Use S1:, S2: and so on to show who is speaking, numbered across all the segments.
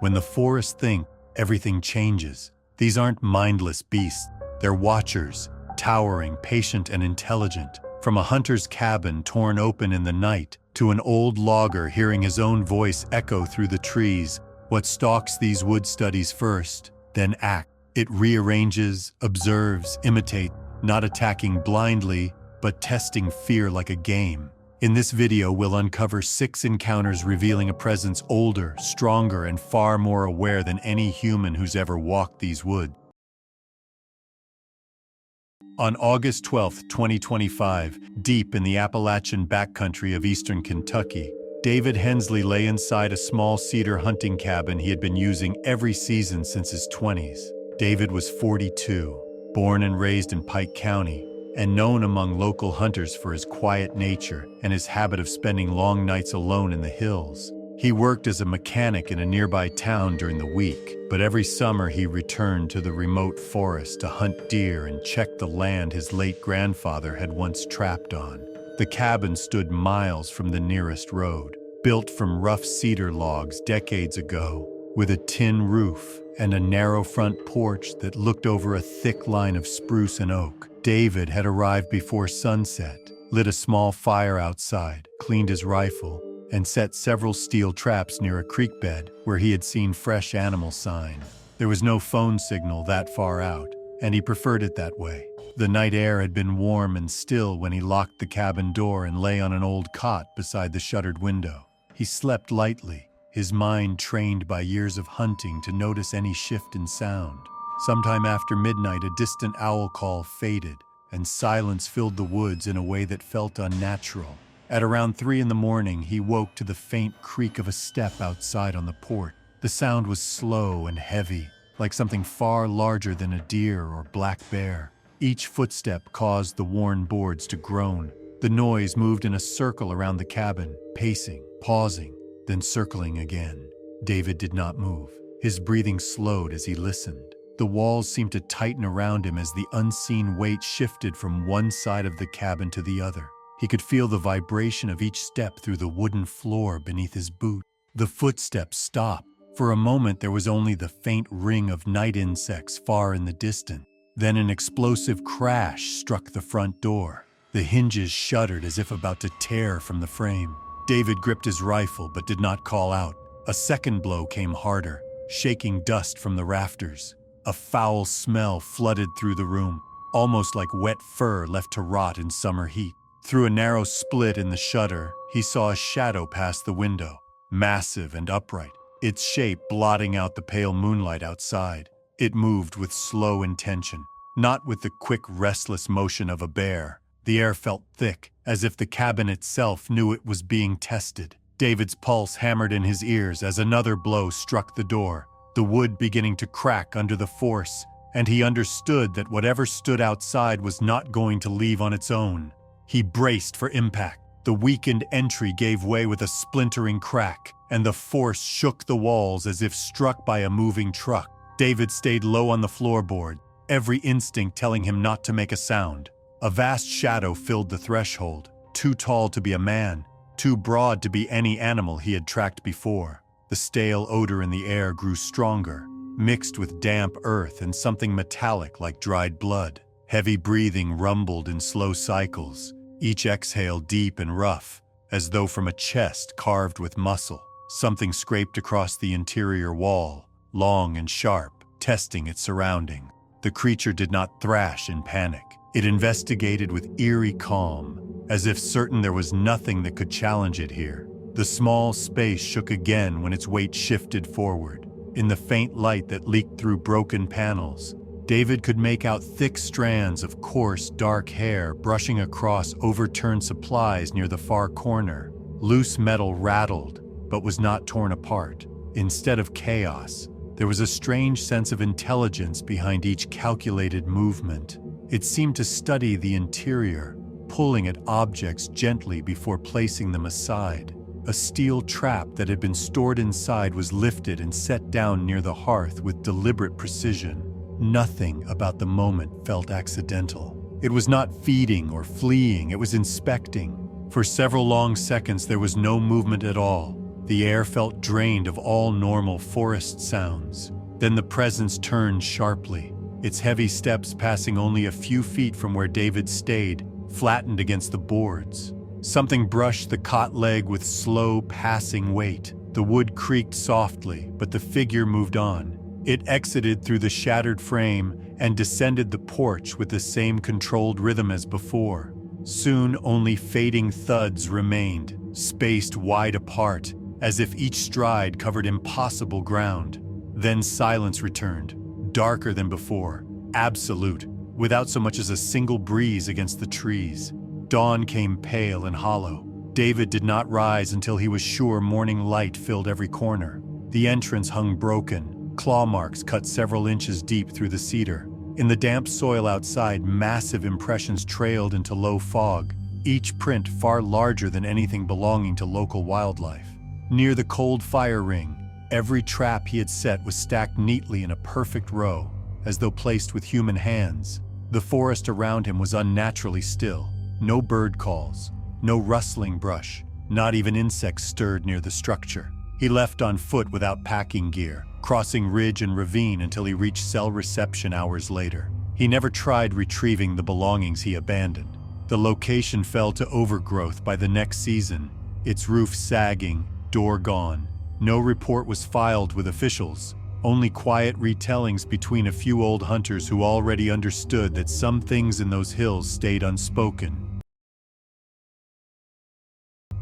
S1: When the forests think, everything changes. These aren't mindless beasts. They're watchers, towering, patient, and intelligent. From a hunter's cabin torn open in the night to an old logger hearing his own voice echo through the trees, what stalks these wood studies first, then acts. It rearranges, observes, imitates, not attacking blindly, but testing fear like a game. In this video, we'll uncover 6 encounters revealing a presence older, stronger, and far more aware than any human who's ever walked these woods. On August 12, 2025, deep in the Appalachian backcountry of eastern Kentucky, David Hensley lay inside a small cedar hunting cabin he had been using every season since his 20s. David was 42, born and raised in Pike County, and known among local hunters for his quiet nature and his habit of spending long nights alone in the hills. He worked as a mechanic in a nearby town during the week, but every summer he returned to the remote forest to hunt deer and check the land his late grandfather had once trapped on. The cabin stood miles from the nearest road, built from rough cedar logs decades ago, with a tin roof and a narrow front porch that looked over a thick line of spruce and oak. David had arrived before sunset, lit a small fire outside, cleaned his rifle, and set several steel traps near a creek bed where he had seen fresh animal sign. There was no phone signal that far out, and he preferred it that way. The night air had been warm and still when he locked the cabin door and lay on an old cot beside the shuttered window. He slept lightly, his mind trained by years of hunting to notice any shift in sound. Sometime after midnight, a distant owl call faded, and silence filled the woods in a way that felt unnatural. At around 3 in the morning, he woke to the faint creak of a step outside on the porch. The sound was slow and heavy, like something far larger than a deer or black bear. Each footstep caused the worn boards to groan. The noise moved in a circle around the cabin, pacing, pausing, then circling again. David did not move. His breathing slowed as he listened. The walls seemed to tighten around him as the unseen weight shifted from one side of the cabin to the other. He could feel the vibration of each step through the wooden floor beneath his boot. The footsteps stopped. For a moment, there was only the faint ring of night insects far in the distance. Then an explosive crash struck the front door. The hinges shuddered as if about to tear from the frame. David gripped his rifle but did not call out. A second blow came harder, shaking dust from the rafters. A foul smell flooded through the room, almost like wet fur left to rot in summer heat. Through a narrow split in the shutter, he saw a shadow pass the window, massive and upright, its shape blotting out the pale moonlight outside. It moved with slow intention, not with the quick, restless motion of a bear. The air felt thick, as if the cabin itself knew it was being tested. David's pulse hammered in his ears as another blow struck the door, the wood beginning to crack under the force, and he understood that whatever stood outside was not going to leave on its own. He braced for impact. The weakened entry gave way with a splintering crack, and the force shook the walls as if struck by a moving truck. David stayed low on the floorboard, every instinct telling him not to make a sound. A vast shadow filled the threshold, too tall to be a man, too broad to be any animal he had tracked before. The stale odor in the air grew stronger, mixed with damp earth and something metallic like dried blood. Heavy breathing rumbled in slow cycles, each exhale deep and rough, as though from a chest carved with muscle. Something scraped across the interior wall, long and sharp, testing its surrounding. The creature did not thrash in panic. It investigated with eerie calm, as if certain there was nothing that could challenge it here. The small space shook again when its weight shifted forward. In the faint light that leaked through broken panels, David could make out thick strands of coarse, dark hair brushing across overturned supplies near the far corner. Loose metal rattled, but was not torn apart. Instead of chaos, there was a strange sense of intelligence behind each calculated movement. It seemed to study the interior, pulling at objects gently before placing them aside. A steel trap that had been stored inside was lifted and set down near the hearth with deliberate precision. Nothing about the moment felt accidental. It was not feeding or fleeing, it was inspecting. For several long seconds there was no movement at all. The air felt drained of all normal forest sounds. Then the presence turned sharply, its heavy steps passing only a few feet from where David stayed, flattened against the boards. Something brushed the cot leg with slow, passing weight. The wood creaked softly, but the figure moved on. It exited through the shattered frame and descended the porch with the same controlled rhythm as before. Soon only fading thuds remained, spaced wide apart, as if each stride covered impossible ground. Then silence returned, darker than before, absolute, without so much as a single breeze against the trees. Dawn came pale and hollow. David did not rise until he was sure morning light filled every corner. The entrance hung broken, claw marks cut several inches deep through the cedar. In the damp soil outside, massive impressions trailed into low fog, each print far larger than anything belonging to local wildlife. Near the cold fire ring, every trap he had set was stacked neatly in a perfect row, as though placed with human hands. The forest around him was unnaturally still. No bird calls, no rustling brush, not even insects stirred near the structure. He left on foot without packing gear, crossing ridge and ravine until he reached cell reception hours later. He never tried retrieving the belongings he abandoned. The location fell to overgrowth by the next season, its roof sagging, door gone. No report was filed with officials, only quiet retellings between a few old hunters who already understood that some things in those hills stayed unspoken.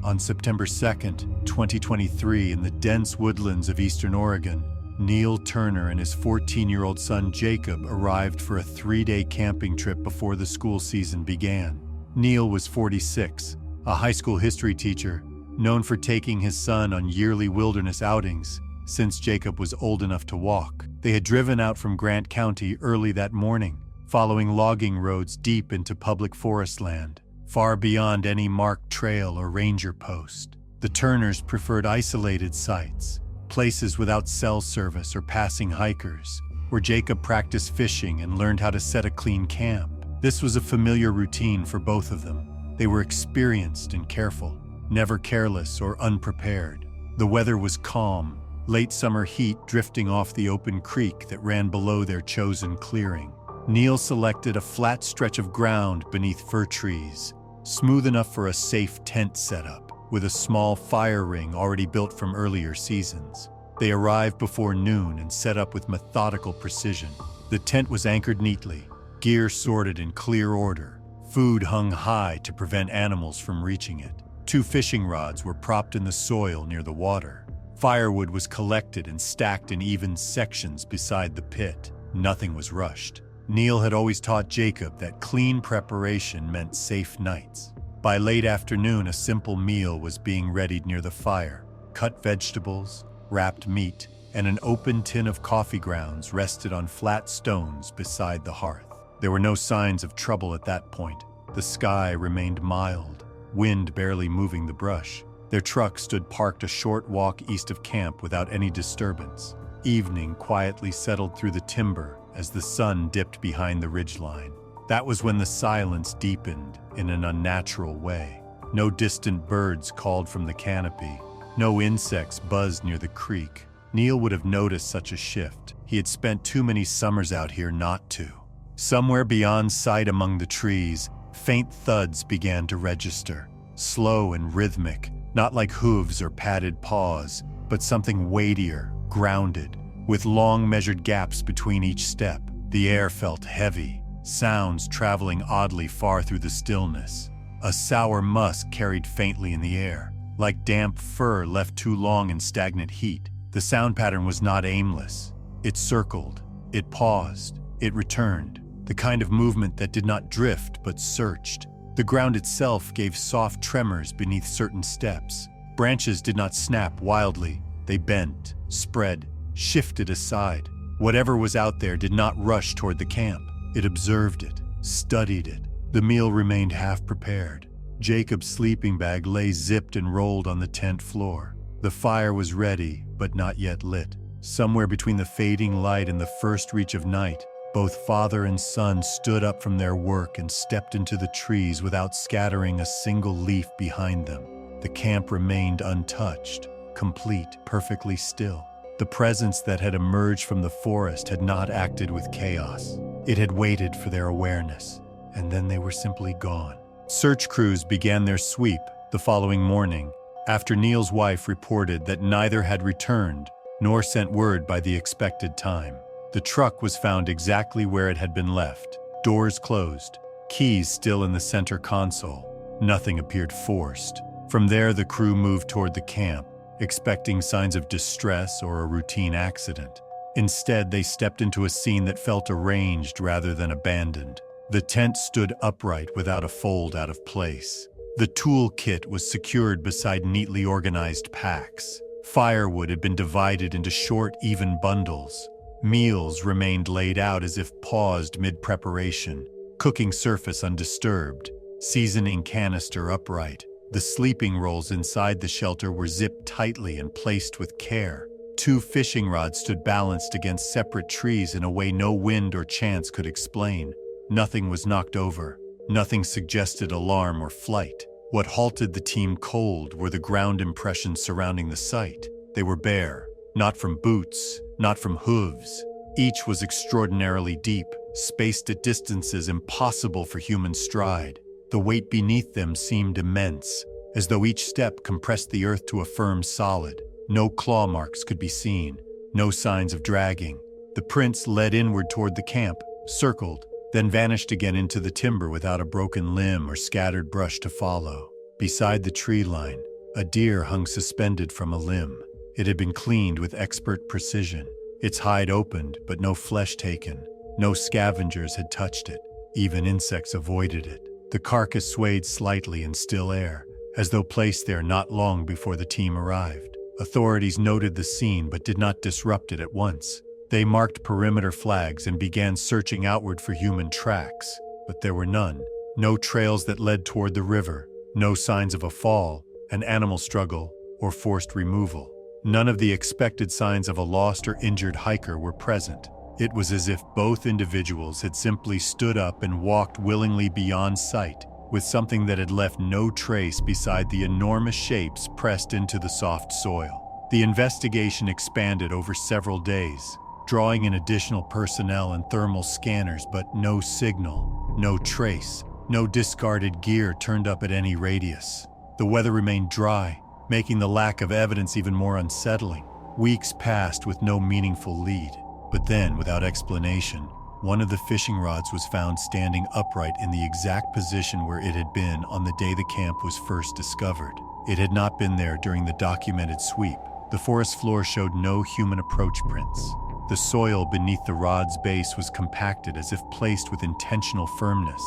S1: On September 2nd, 2023, in the dense woodlands of eastern Oregon, Neil Turner and his 14-year-old son Jacob arrived for a 3-day camping trip before the school season began. Neil was 46, a high school history teacher, known for taking his son on yearly wilderness outings since Jacob was old enough to walk. They had driven out from Grant County early that morning, following logging roads deep into public forest land, far beyond any marked trail or ranger post. The Turners preferred isolated sites, places without cell service or passing hikers, where Jacob practiced fishing and learned how to set a clean camp. This was a familiar routine for both of them. They were experienced and careful, never careless or unprepared. The weather was calm, late summer heat drifting off the open creek that ran below their chosen clearing. Neil selected a flat stretch of ground beneath fir trees, smooth enough for a safe tent setup, with a small fire ring already built from earlier seasons. They arrived before noon and set up with methodical precision. The tent was anchored neatly, gear sorted in clear order. Food hung high to prevent animals from reaching it. 2 fishing rods were propped in the soil near the water. Firewood was collected and stacked in even sections beside the pit. Nothing was rushed. Neil had always taught Jacob that clean preparation meant safe nights. By late afternoon, a simple meal was being readied near the fire. Cut vegetables, wrapped meat, and an open tin of coffee grounds rested on flat stones beside the hearth. There were no signs of trouble at that point. The sky remained mild, wind barely moving the brush. Their truck stood parked a short walk east of camp without any disturbance. Evening quietly settled through the timber as the sun dipped behind the ridgeline. That was when the silence deepened in an unnatural way. No distant birds called from the canopy. No insects buzzed near the creek. Neil would have noticed such a shift. He had spent too many summers out here not to. Somewhere beyond sight among the trees, faint thuds began to register, slow and rhythmic, not like hooves or padded paws, but something weightier, grounded, with long measured gaps between each step. The air felt heavy, sounds traveling oddly far through the stillness. A sour musk carried faintly in the air, like damp fur left too long in stagnant heat. The sound pattern was not aimless. It circled, it paused, it returned, the kind of movement that did not drift but searched. The ground itself gave soft tremors beneath certain steps. Branches did not snap wildly. They bent, spread, shifted aside. Whatever was out there did not rush toward the camp. It observed it, studied it. The meal remained half prepared. Jacob's sleeping bag lay zipped and rolled on the tent floor. The fire was ready, but not yet lit. Somewhere between the fading light and the first reach of night, both father and son stood up from their work and stepped into the trees without scattering a single leaf behind them. The camp remained untouched, complete, perfectly still. The presence that had emerged from the forest had not acted with chaos. It had waited for their awareness, and then they were simply gone. Search crews began their sweep the following morning, after Neil's wife reported that neither had returned nor sent word by the expected time. The truck was found exactly where it had been left, doors closed, keys still in the center console. Nothing appeared forced. From there, the crew moved toward the camp, expecting signs of distress or a routine accident. Instead, they stepped into a scene that felt arranged rather than abandoned. The tent stood upright without a fold out of place. The tool kit was secured beside neatly organized packs. Firewood had been divided into short, even bundles. Meals remained laid out as if paused mid-preparation, cooking surface undisturbed, seasoning canister upright. The sleeping rolls inside the shelter were zipped tightly and placed with care. 2 fishing rods stood balanced against separate trees in a way no wind or chance could explain. Nothing was knocked over. Nothing suggested alarm or flight. What halted the team cold were the ground impressions surrounding the site. They were bare, not from boots, not from hooves. Each was extraordinarily deep, spaced at distances impossible for human stride. The weight beneath them seemed immense, as though each step compressed the earth to a firm solid. No claw marks could be seen, no signs of dragging. The prints led inward toward the camp, circled, then vanished again into the timber without a broken limb or scattered brush to follow. Beside the tree line, a deer hung suspended from a limb. It had been cleaned with expert precision. Its hide opened, but no flesh taken. No scavengers had touched it. Even insects avoided it. The carcass swayed slightly in still air, as though placed there not long before the team arrived. Authorities noted the scene but did not disrupt it at once. They marked perimeter flags and began searching outward for human tracks, but there were none. No trails that led toward the river, no signs of a fall, an animal struggle, or forced removal. None of the expected signs of a lost or injured hiker were present. It was as if both individuals had simply stood up and walked willingly beyond sight, with something that had left no trace beside the enormous shapes pressed into the soft soil. The investigation expanded over several days, drawing in additional personnel and thermal scanners, but no signal, no trace, no discarded gear turned up at any radius. The weather remained dry, making the lack of evidence even more unsettling. Weeks passed with no meaningful lead. But then, without explanation, one of the fishing rods was found standing upright in the exact position where it had been on the day the camp was first discovered. It had not been there during the documented sweep. The forest floor showed no human approach prints. The soil beneath the rod's base was compacted as if placed with intentional firmness.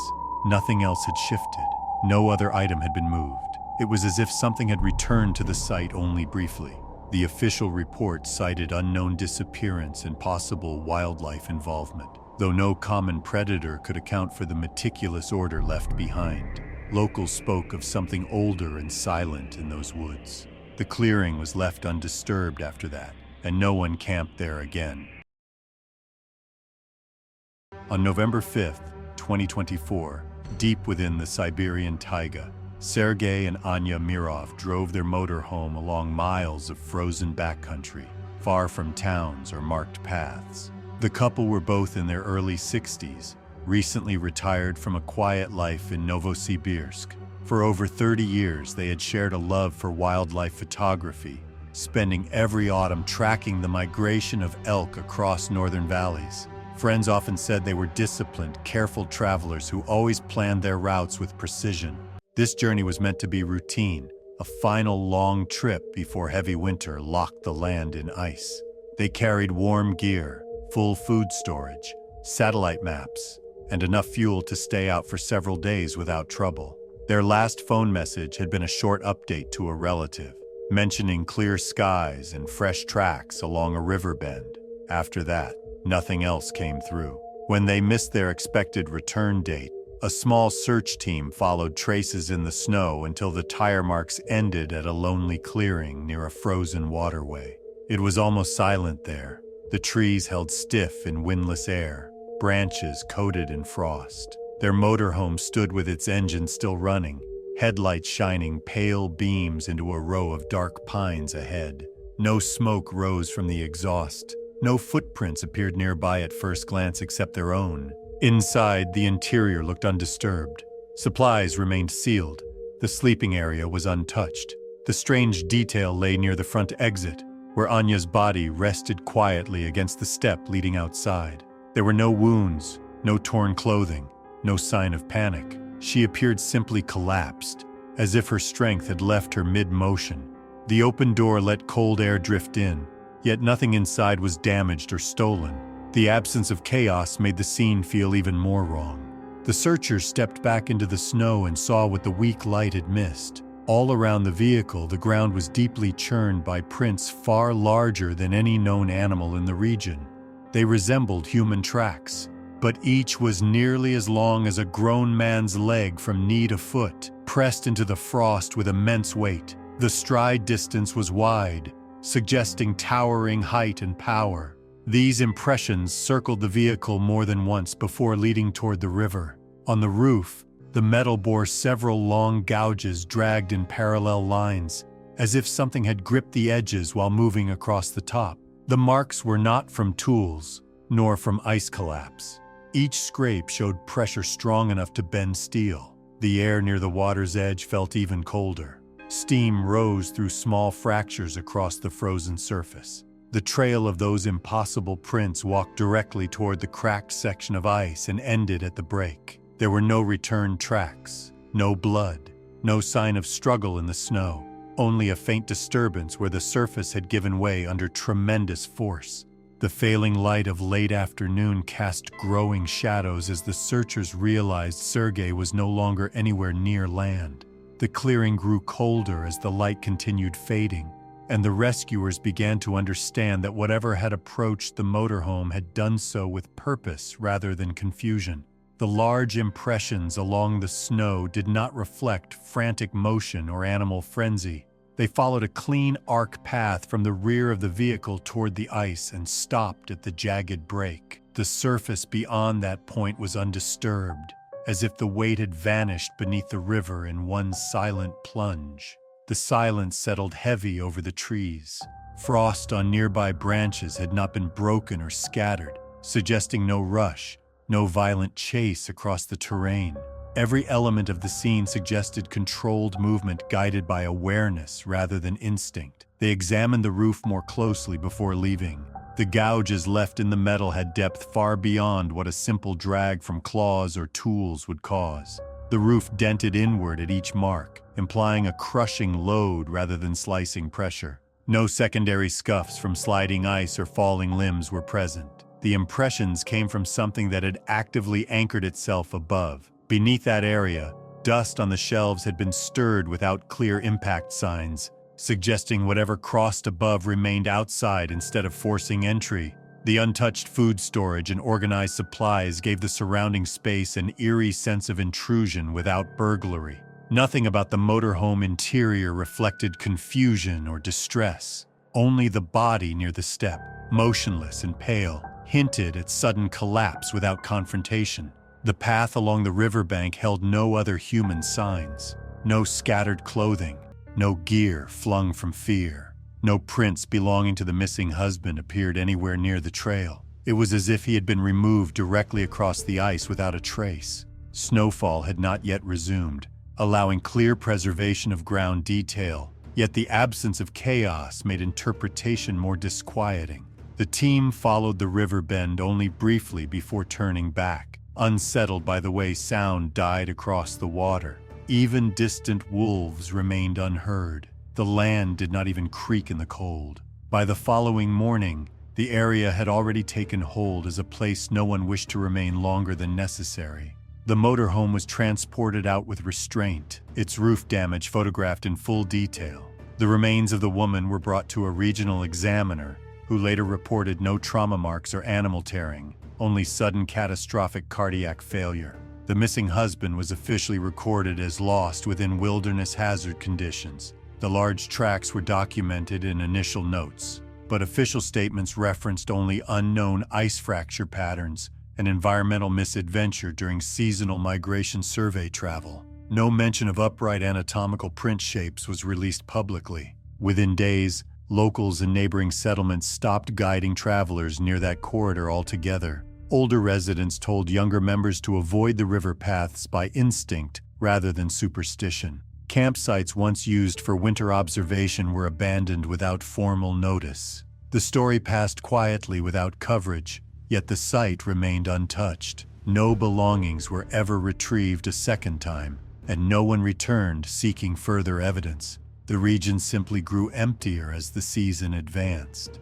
S1: Nothing else had shifted. No other item had been moved. It was as if something had returned to the site only briefly. The official report cited unknown disappearance and possible wildlife involvement, though no common predator could account for the meticulous order left behind. Locals spoke of something older and silent in those woods. The clearing was left undisturbed after that, and no one camped there again. On November 5th, 2024, deep within the Siberian taiga, Sergei and Anya Mirov drove their motorhome along miles of frozen backcountry, far from towns or marked paths. The couple were both in their early 60s, recently retired from a quiet life in Novosibirsk. For over 30 years, they had shared a love for wildlife photography, spending every autumn tracking the migration of elk across northern valleys. Friends often said they were disciplined, careful travelers who always planned their routes with precision. This journey was meant to be routine, a final long trip before heavy winter locked the land in ice. They carried warm gear, full food storage, satellite maps, and enough fuel to stay out for several days without trouble. Their last phone message had been a short update to a relative, mentioning clear skies and fresh tracks along a river bend. After that, nothing else came through. When they missed their expected return date, a small search team followed traces in the snow until the tire marks ended at a lonely clearing near a frozen waterway. It was almost silent there. The trees held stiff in windless air, branches coated in frost. Their motorhome stood with its engine still running, headlights shining pale beams into a row of dark pines ahead. No smoke rose from the exhaust. No footprints appeared nearby at first glance except their own. Inside, the interior looked undisturbed. Supplies remained sealed. The sleeping area was untouched. The strange detail lay near the front exit, where Anya's body rested quietly against the step leading outside. There were no wounds, no torn clothing, no sign of panic. She appeared simply collapsed, as if her strength had left her mid-motion. The open door let cold air drift in, yet nothing inside was damaged or stolen. The absence of chaos made the scene feel even more wrong. The searchers stepped back into the snow and saw what the weak light had missed. All around the vehicle, the ground was deeply churned by prints far larger than any known animal in the region. They resembled human tracks, but each was nearly as long as a grown man's leg from knee to foot, pressed into the frost with immense weight. The stride distance was wide, suggesting towering height and power. These impressions circled the vehicle more than once before leading toward the river. On the roof, the metal bore several long gouges dragged in parallel lines, as if something had gripped the edges while moving across the top. The marks were not from tools, nor from ice collapse. Each scrape showed pressure strong enough to bend steel. The air near the water's edge felt even colder. Steam rose through small fractures across the frozen surface. The trail of those impossible prints walked directly toward the cracked section of ice and ended at the break. There were no return tracks, no blood, no sign of struggle in the snow, only a faint disturbance where the surface had given way under tremendous force. The failing light of late afternoon cast growing shadows as the searchers realized Sergei was no longer anywhere near land. The clearing grew colder as the light continued fading, and the rescuers began to understand that whatever had approached the motorhome had done so with purpose rather than confusion. The large impressions along the snow did not reflect frantic motion or animal frenzy. They followed a clean arc path from the rear of the vehicle toward the ice and stopped at the jagged break. The surface beyond that point was undisturbed, as if the weight had vanished beneath the river in one silent plunge. The silence settled heavy over the trees. Frost on nearby branches had not been broken or scattered, suggesting no rush, no violent chase across the terrain. Every element of the scene suggested controlled movement guided by awareness rather than instinct. They examined the roof more closely before leaving. The gouges left in the metal had depth far beyond what a simple drag from claws or tools would cause. The roof dented inward at each mark, implying a crushing load rather than slicing pressure. No secondary scuffs from sliding ice or falling limbs were present. The impressions came from something that had actively anchored itself above. Beneath that area, dust on the shelves had been stirred without clear impact signs, suggesting whatever crossed above remained outside instead of forcing entry. The untouched food storage and organized supplies gave the surrounding space an eerie sense of intrusion without burglary. Nothing about the motorhome interior reflected confusion or distress. Only the body near the step, motionless and pale, hinted at sudden collapse without confrontation. The path along the riverbank held no other human signs. No scattered clothing, no gear flung from fear. No prints belonging to the missing husband appeared anywhere near the trail. It was as if he had been removed directly across the ice without a trace. Snowfall had not yet resumed, allowing clear preservation of ground detail, yet the absence of chaos made interpretation more disquieting. The team followed the river bend only briefly before turning back, unsettled by the way sound died across the water. Even distant wolves remained unheard. The land did not even creak in the cold. By the following morning, the area had already taken hold as a place no one wished to remain longer than necessary. The motorhome was transported out with restraint, its roof damage photographed in full detail. The remains of the woman were brought to a regional examiner, who later reported no trauma marks or animal tearing, only sudden catastrophic cardiac failure. The missing husband was officially recorded as lost within wilderness hazard conditions. The large tracks were documented in initial notes, but official statements referenced only unknown ice fracture patterns and environmental misadventure during seasonal migration survey travel. No mention of upright anatomical print shapes was released publicly. Within days, locals in neighboring settlements stopped guiding travelers near that corridor altogether. Older residents told younger members to avoid the river paths by instinct rather than superstition. Campsites once used for winter observation were abandoned without formal notice. The story passed quietly without coverage, yet the site remained untouched. No belongings were ever retrieved a second time, and no one returned seeking further evidence. The region simply grew emptier as the season advanced.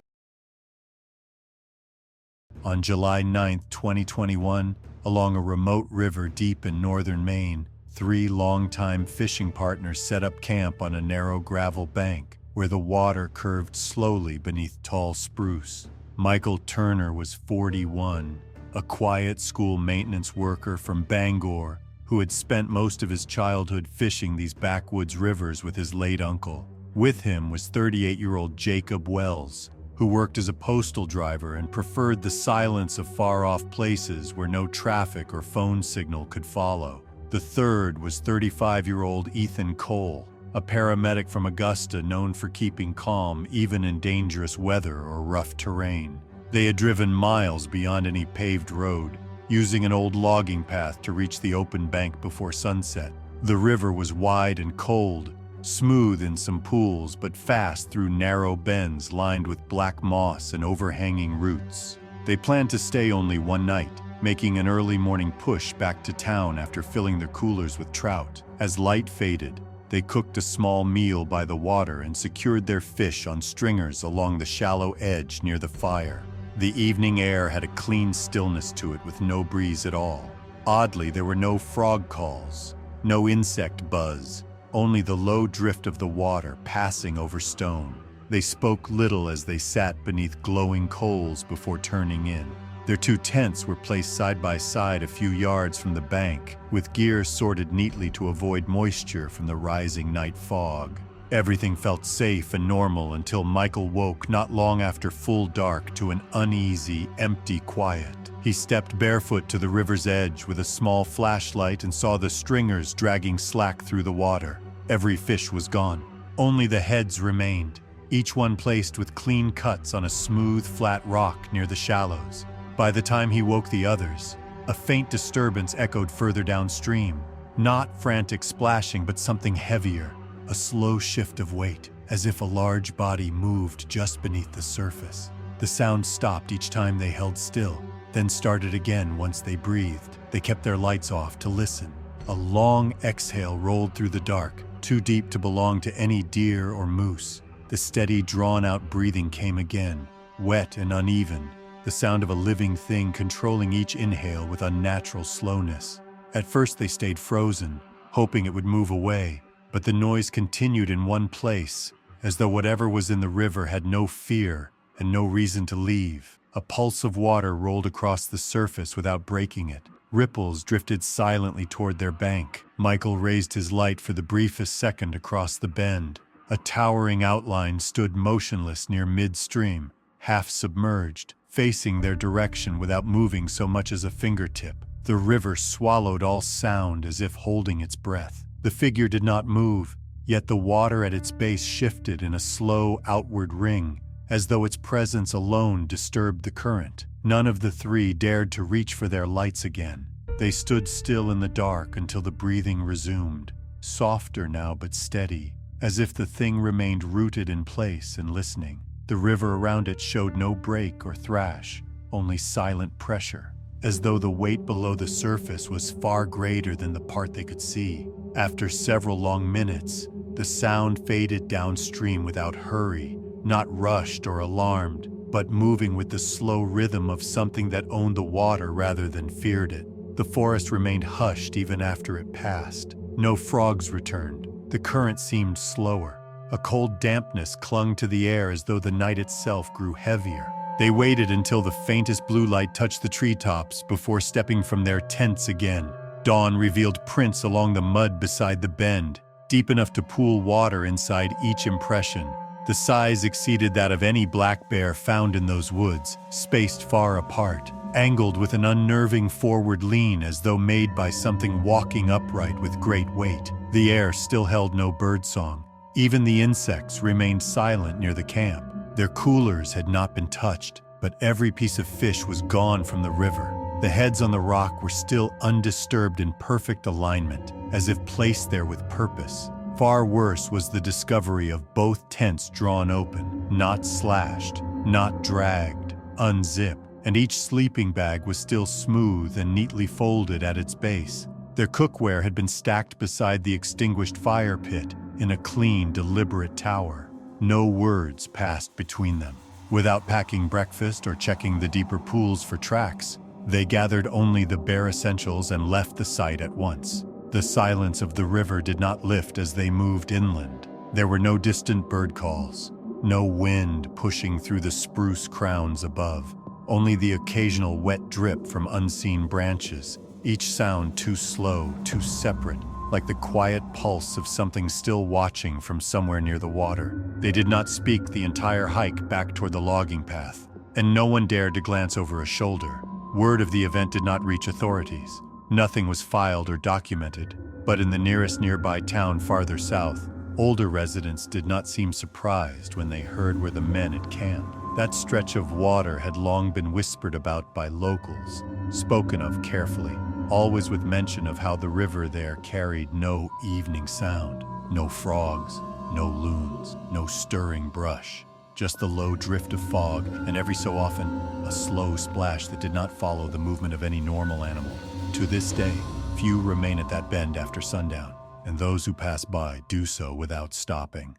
S1: On July 9, 2021, along a remote river deep in northern Maine, 3 longtime fishing partners set up camp on a narrow gravel bank where the water curved slowly beneath tall spruce. Michael Turner was 41, a quiet school maintenance worker from Bangor who had spent most of his childhood fishing these backwoods rivers with his late uncle. With him was 38-year-old Jacob Wells, who worked as a postal driver and preferred the silence of far-off places where no traffic or phone signal could follow. The third was 35-year-old Ethan Cole, a paramedic from Augusta known for keeping calm even in dangerous weather or rough terrain. They had driven miles beyond any paved road, using an old logging path to reach the open bank before sunset. The river was wide and cold, smooth in some pools but fast through narrow bends lined with black moss and overhanging roots. They planned to stay only one night, making an early morning push back to town after filling their coolers with trout. As light faded, they cooked a small meal by the water and secured their fish on stringers along the shallow edge near the fire. The evening air had a clean stillness to it with no breeze at all. Oddly, there were no frog calls, no insect buzz, only the low drift of the water passing over stone. They spoke little as they sat beneath glowing coals before turning in. Their 2 tents were placed side by side a few yards from the bank, with gear sorted neatly to avoid moisture from the rising night fog. Everything felt safe and normal until Michael woke not long after full dark to an uneasy, empty quiet. He stepped barefoot to the river's edge with a small flashlight and saw the stringers dragging slack through the water. Every fish was gone. Only the heads remained, each one placed with clean cuts on a smooth, flat rock near the shallows. By the time he woke the others, a faint disturbance echoed further downstream. Not frantic splashing, but something heavier. A slow shift of weight, as if a large body moved just beneath the surface. The sound stopped each time they held still, then started again once they breathed. They kept their lights off to listen. A long exhale rolled through the dark, too deep to belong to any deer or moose. The steady, drawn-out breathing came again, wet and uneven, the sound of a living thing controlling each inhale with unnatural slowness. At first they stayed frozen, hoping it would move away. But the noise continued in one place, as though whatever was in the river had no fear and no reason to leave. A pulse of water rolled across the surface without breaking it. Ripples drifted silently toward their bank. Michael raised his light for the briefest second across the bend. A towering outline stood motionless near midstream, half submerged, facing their direction without moving so much as a fingertip. The river swallowed all sound as if holding its breath. The figure did not move, yet the water at its base shifted in a slow outward ring, as though its presence alone disturbed the current. None of the 3 dared to reach for their lights again. They stood still in the dark until the breathing resumed, softer now but steady, as if the thing remained rooted in place and listening. The river around it showed no break or thrash, only silent pressure, as though the weight below the surface was far greater than the part they could see. After several long minutes, the sound faded downstream without hurry, not rushed or alarmed, but moving with the slow rhythm of something that owned the water rather than feared it. The forest remained hushed even after it passed. No frogs returned. The current seemed slower. A cold dampness clung to the air as though the night itself grew heavier. They waited until the faintest blue light touched the treetops before stepping from their tents again. Dawn revealed prints along the mud beside the bend, deep enough to pool water inside each impression. The size exceeded that of any black bear found in those woods, spaced far apart. angled with an unnerving forward lean as though made by something walking upright with great weight. The air still held no birdsong. Even the insects remained silent near the camp. Their coolers had not been touched, but every piece of fish was gone from the river. The heads on the rock were still undisturbed in perfect alignment, as if placed there with purpose. Far worse was the discovery of both tents drawn open, not slashed, not dragged, unzipped, and each sleeping bag was still smooth and neatly folded at its base. Their cookware had been stacked beside the extinguished fire pit in a clean, deliberate tower. No words passed between them. Without packing breakfast or checking the deeper pools for tracks, they gathered only the bare essentials and left the site at once. The silence of the river did not lift as they moved inland. There were no distant bird calls, no wind pushing through the spruce crowns above, only the occasional wet drip from unseen branches, each sound too slow, too separate, like the quiet pulse of something still watching from somewhere near the water. They did not speak the entire hike back toward the logging path, and no one dared to glance over a shoulder. Word of the event did not reach authorities. Nothing was filed or documented, but in the nearest nearby town farther south, older residents did not seem surprised when they heard where the men had camped. That stretch of water had long been whispered about by locals, spoken of carefully, always with mention of how the river there carried no evening sound, no frogs, no loons, no stirring brush. Just the low drift of fog, and every so often, a slow splash that did not follow the movement of any normal animal. To this day, few remain at that bend after sundown, and those who pass by do so without stopping.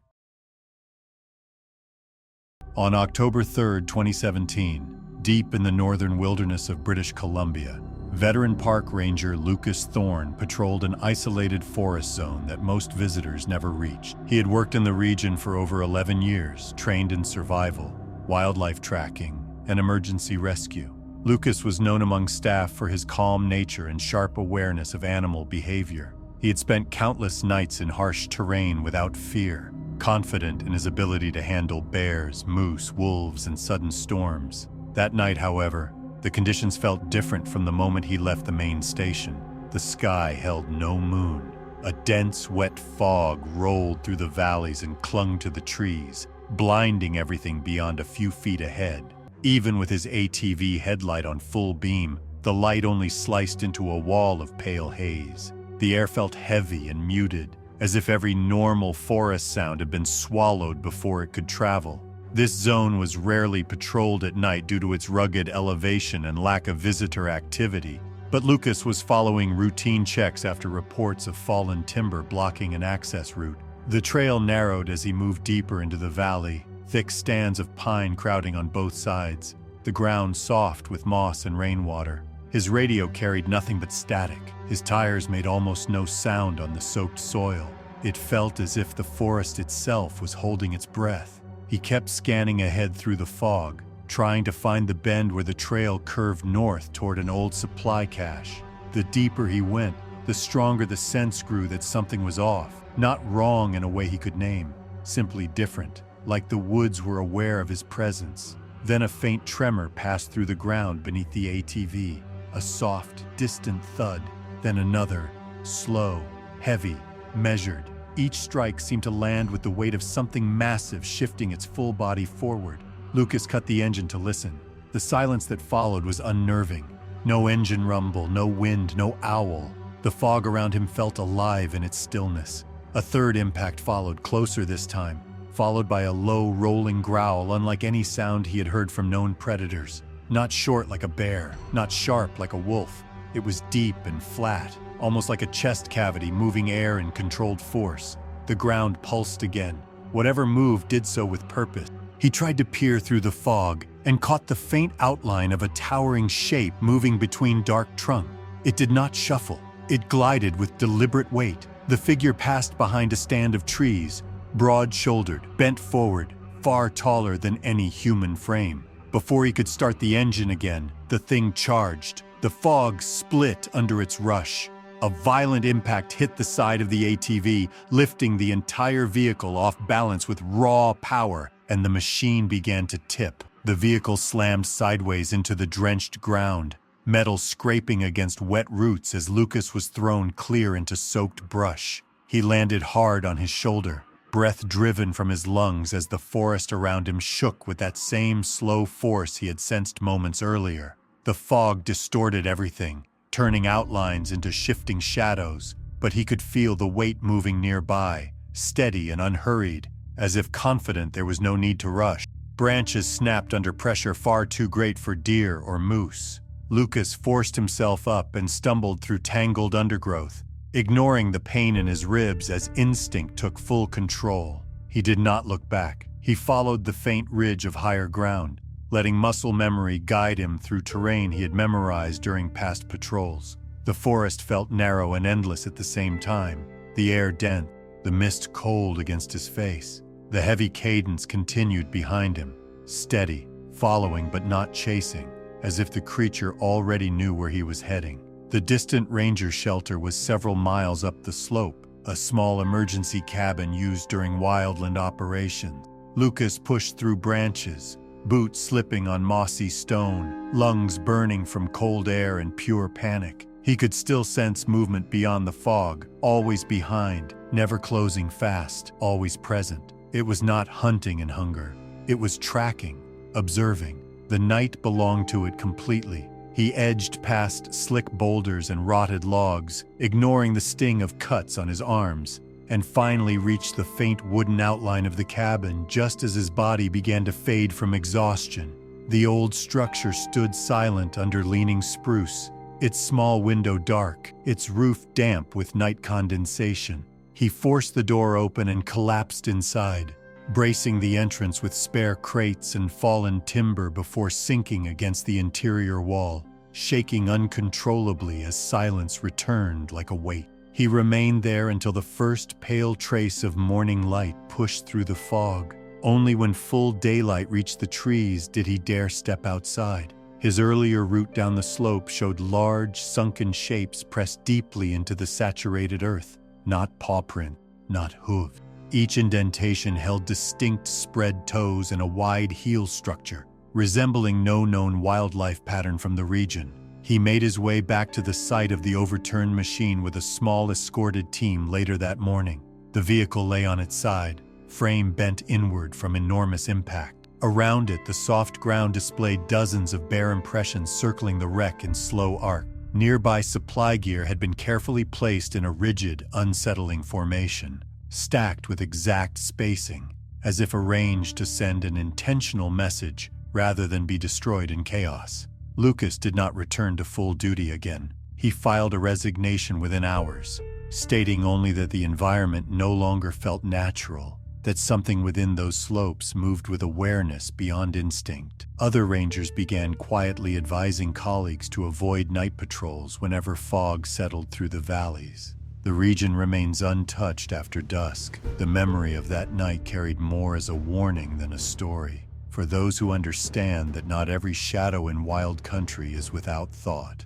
S1: On October 3, 2017, deep in the northern wilderness of British Columbia, veteran park ranger Lucas Thorne patrolled an isolated forest zone that most visitors never reached. He had worked in the region for over 11 years, trained in survival, wildlife tracking, and emergency rescue. Lucas was known among staff for his calm nature and sharp awareness of animal behavior. He had spent countless nights in harsh terrain without fear, confident in his ability to handle bears, moose, wolves, and sudden storms. That night, however, the conditions felt different from the moment he left the main station. The sky held no moon. A dense, wet fog rolled through the valleys and clung to the trees, blinding everything beyond a few feet ahead. Even with his ATV headlight on full beam, the light only sliced into a wall of pale haze. The air felt heavy and muted, as if every normal forest sound had been swallowed before it could travel. This zone was rarely patrolled at night due to its rugged elevation and lack of visitor activity, but Lucas was following routine checks after reports of fallen timber blocking an access route. The trail narrowed as he moved deeper into the valley, thick stands of pine crowding on both sides, the ground soft with moss and rainwater. His radio carried nothing but static. His tires made almost no sound on the soaked soil. It felt as if the forest itself was holding its breath. He kept scanning ahead through the fog, trying to find the bend where the trail curved north toward an old supply cache. The deeper he went, the stronger the sense grew that something was off, not wrong in a way he could name, simply different, like the woods were aware of his presence. Then a faint tremor passed through the ground beneath the ATV, a soft, distant thud, then another, slow, heavy, measured. Each strike seemed to land with the weight of something massive shifting its full body forward. Lucas cut the engine to listen. The silence that followed was unnerving. No engine rumble, no wind, no owl. The fog around him felt alive in its stillness. A third impact followed, closer this time, followed by a low, rolling growl unlike any sound he had heard from known predators. Not short like a bear, not sharp like a wolf. It was deep and flat, almost like a chest cavity moving air in controlled force. The ground pulsed again. Whatever moved did so with purpose. He tried to peer through the fog and caught the faint outline of a towering shape moving between dark trunk. It did not shuffle. It glided with deliberate weight. The figure passed behind a stand of trees, broad-shouldered, bent forward, far taller than any human frame. Before he could start the engine again, the thing charged. The fog split under its rush. A violent impact hit the side of the ATV, lifting the entire vehicle off balance with raw power, and the machine began to tip. The vehicle slammed sideways into the drenched ground, metal scraping against wet roots as Lucas was thrown clear into soaked brush. He landed hard on his shoulder, breath driven from his lungs as the forest around him shook with that same slow force he had sensed moments earlier. The fog distorted everything, turning outlines into shifting shadows, but he could feel the weight moving nearby, steady and unhurried, as if confident there was no need to rush. Branches snapped under pressure far too great for deer or moose. Lucas forced himself up and stumbled through tangled undergrowth, ignoring the pain in his ribs as instinct took full control. He did not look back. He followed the faint ridge of higher ground, letting muscle memory guide him through terrain he had memorized during past patrols. The forest felt narrow and endless at the same time, the air dense, the mist cold against his face. The heavy cadence continued behind him, steady, following but not chasing, as if the creature already knew where he was heading. The distant ranger shelter was several miles up the slope, a small emergency cabin used during wildland operations. Lucas pushed through branches, boots slipping on mossy stone, lungs burning from cold air and pure panic. He could still sense movement beyond the fog, always behind, never closing fast, always present. It was not hunting and hunger. It was tracking, observing. The night belonged to it completely. He edged past slick boulders and rotted logs, ignoring the sting of cuts on his arms, and finally reached the faint wooden outline of the cabin just as his body began to fade from exhaustion. The old structure stood silent under leaning spruce, its small window dark, its roof damp with night condensation. He forced the door open and collapsed inside, bracing the entrance with spare crates and fallen timber before sinking against the interior wall, shaking uncontrollably as silence returned like a weight. He remained there until the first pale trace of morning light pushed through the fog. Only when full daylight reached the trees did he dare step outside. His earlier route down the slope showed large, sunken shapes pressed deeply into the saturated earth, not paw print, not hoof. Each indentation held distinct spread toes and a wide heel structure, resembling no known wildlife pattern from the region. He made his way back to the site of the overturned machine with a small escorted team later that morning. The vehicle lay on its side, frame bent inward from enormous impact. Around it, the soft ground displayed dozens of bare impressions circling the wreck in slow arc. Nearby supply gear had been carefully placed in a rigid, unsettling formation, stacked with exact spacing, as if arranged to send an intentional message rather than be destroyed in chaos. Lucas did not return to full duty again. He filed a resignation within hours, stating only that the environment no longer felt natural, that something within those slopes moved with awareness beyond instinct. Other rangers began quietly advising colleagues to avoid night patrols whenever fog settled through the valleys. The region remains untouched after dusk. The memory of that night carried more as a warning than a story, for those who understand that not every shadow in wild country is without thought.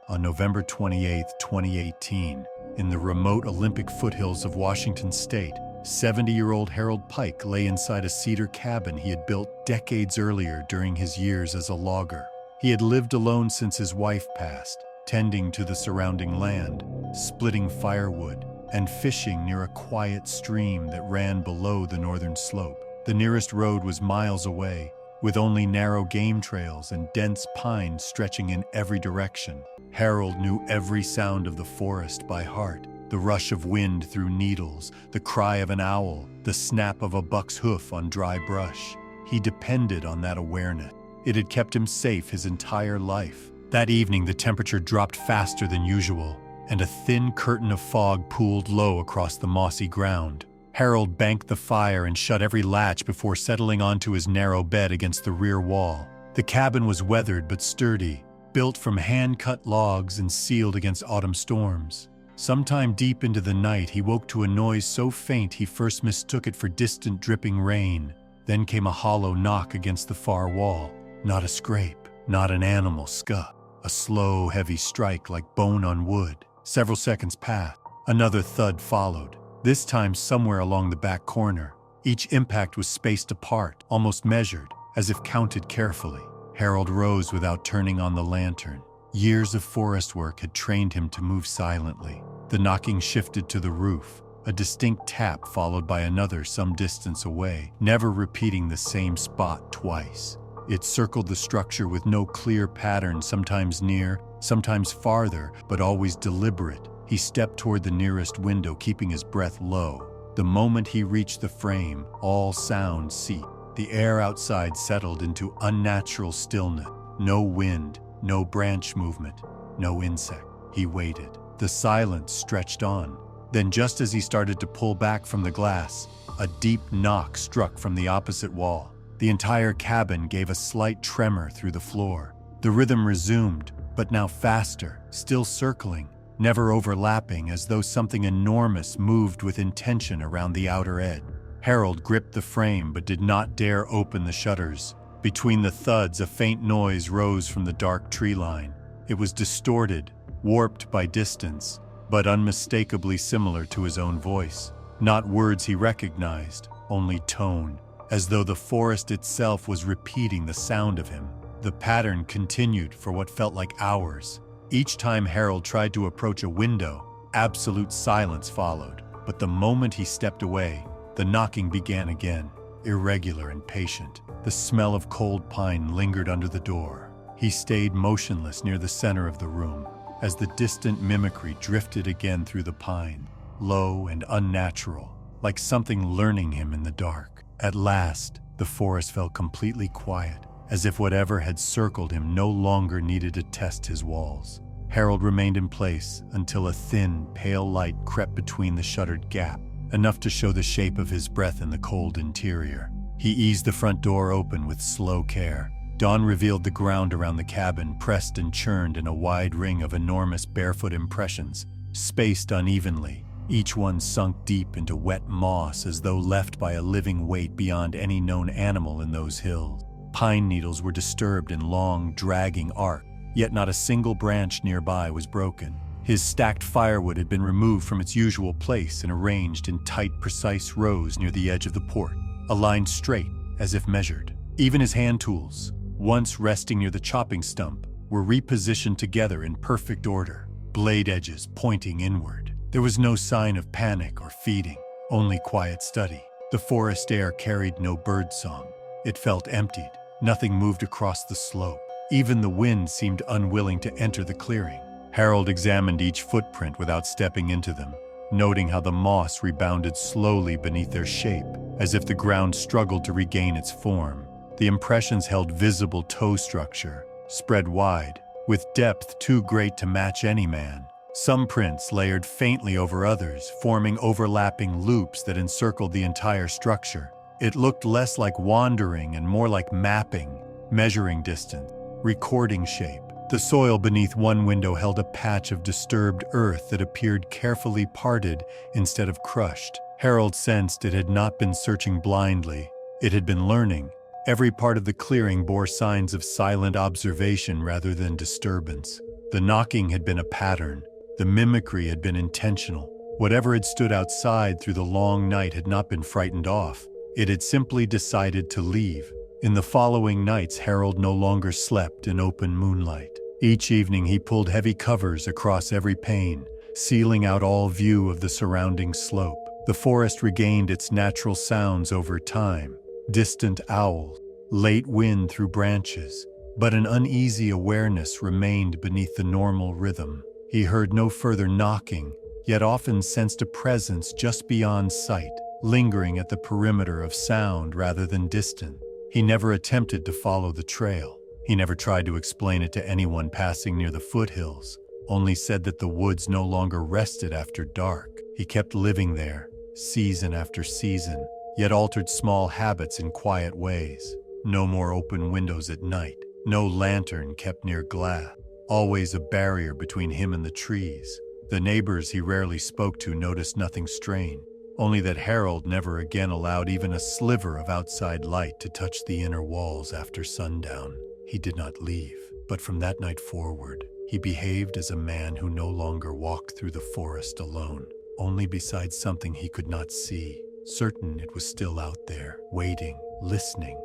S1: On November 28, 2018, in the remote Olympic foothills of Washington state, 70-year-old Harold Pike lay inside a cedar cabin he had built decades earlier during his years as a logger. He had lived alone since his wife passed, tending to the surrounding land, splitting firewood, and fishing near a quiet stream that ran below the northern slope. The nearest road was miles away, with only narrow game trails and dense pines stretching in every direction. Harold knew every sound of the forest by heart: the rush of wind through needles, the cry of an owl, the snap of a buck's hoof on dry brush. He depended on that awareness. It had kept him safe his entire life. That evening, the temperature dropped faster than usual, and a thin curtain of fog pooled low across the mossy ground. Harold banked the fire and shut every latch before settling onto his narrow bed against the rear wall. The cabin was weathered but sturdy, built from hand-cut logs and sealed against autumn storms. Sometime deep into the night, he woke to a noise so faint he first mistook it for distant dripping rain. Then came a hollow knock against the far wall. Not a scrape, not an animal scuff. A slow, heavy strike like bone on wood. Several seconds passed. Another thud followed, this time somewhere along the back corner. Each impact was spaced apart, almost measured, as if counted carefully. Harold rose without turning on the lantern. Years of forest work had trained him to move silently. The knocking shifted to the roof, a distinct tap followed by another some distance away, never repeating the same spot twice. It circled the structure with no clear pattern, sometimes near, sometimes farther, but always deliberate. He stepped toward the nearest window, keeping his breath low. The moment he reached the frame, all sound ceased. The air outside settled into unnatural stillness. No wind, no branch movement, no insect. He waited. The silence stretched on. Then, just as he started to pull back from the glass, a deep knock struck from the opposite wall. The entire cabin gave a slight tremor through the floor. The rhythm resumed, but now faster, still circling, never overlapping, as though something enormous moved with intention around the outer edge. Harold gripped the frame but did not dare open the shutters. Between the thuds, a faint noise rose from the dark tree line. It was distorted, warped by distance, but unmistakably similar to his own voice. Not words he recognized, only tone, as though the forest itself was repeating the sound of him. The pattern continued for what felt like hours. Each time Harold tried to approach a window, absolute silence followed. But the moment he stepped away, the knocking began again, irregular and patient. The smell of cold pine lingered under the door. He stayed motionless near the center of the room, as the distant mimicry drifted again through the pine, low and unnatural, like something learning him in the dark. At last, the forest fell completely quiet, as if whatever had circled him no longer needed to test his walls. Harold remained in place until a thin, pale light crept between the shuttered gap, enough to show the shape of his breath in the cold interior. He eased the front door open with slow care. Dawn revealed the ground around the cabin, pressed and churned in a wide ring of enormous barefoot impressions, spaced unevenly, each one sunk deep into wet moss as though left by a living weight beyond any known animal in those hills. Pine needles were disturbed in long, dragging arcs, yet not a single branch nearby was broken. His stacked firewood had been removed from its usual place and arranged in tight, precise rows near the edge of the porch, aligned straight, as if measured. Even his hand tools, once resting near the chopping stump, were repositioned together in perfect order, blade edges pointing inward. There was no sign of panic or feeding, only quiet study. The forest air carried no birdsong. It felt emptied. Nothing moved across the slope. Even the wind seemed unwilling to enter the clearing. Harold examined each footprint without stepping into them, noting how the moss rebounded slowly beneath their shape, as if the ground struggled to regain its form. The impressions held visible toe structure, spread wide, with depth too great to match any man. Some prints layered faintly over others, forming overlapping loops that encircled the entire structure. It looked less like wandering and more like mapping, measuring distance, recording shape. The soil beneath one window held a patch of disturbed earth that appeared carefully parted instead of crushed. Harold sensed it had not been searching blindly. It had been learning. Every part of the clearing bore signs of silent observation rather than disturbance. The knocking had been a pattern. The mimicry had been intentional. Whatever had stood outside through the long night had not been frightened off. It had simply decided to leave. In the following nights, Harold no longer slept in open moonlight. Each evening he pulled heavy covers across every pane, sealing out all view of the surrounding slope. The forest regained its natural sounds over time. Distant owls, late wind through branches, but an uneasy awareness remained beneath the normal rhythm. He heard no further knocking, yet often sensed a presence just beyond sight, lingering at the perimeter of sound rather than distant. He never attempted to follow the trail. He never tried to explain it to anyone passing near the foothills, only said that the woods no longer rested after dark. He kept living there, season after season, yet altered small habits in quiet ways. No more open windows at night, no lantern kept near glass, always a barrier between him and the trees. The neighbors he rarely spoke to noticed nothing strange, only that Harold never again allowed even a sliver of outside light to touch the inner walls after sundown. He did not leave, but from that night forward, he behaved as a man who no longer walked through the forest alone, only beside something he could not see, certain it was still out there, waiting, listening.